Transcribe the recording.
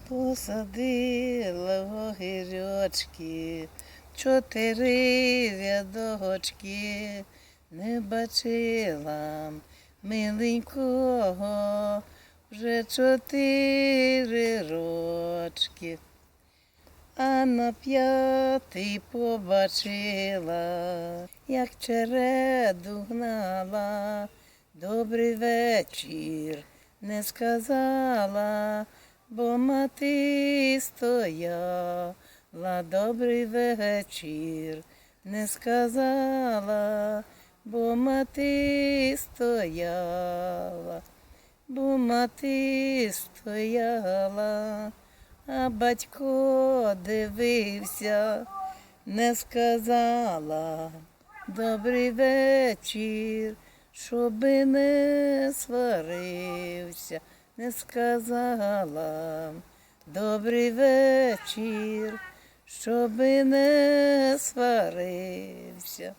Посадила в огірочки 4 рядочки, не бачила миленького вже 4 рочки. А на 5-й побачила, як череду гнала, добрий вечір не сказала, бо мати стояла, добрий вечір не сказала, бо мати стояла, а батько дивився, не сказала, добрий вечір, щоби не сварився, не сказала, добрий вечір, щоби не сварився.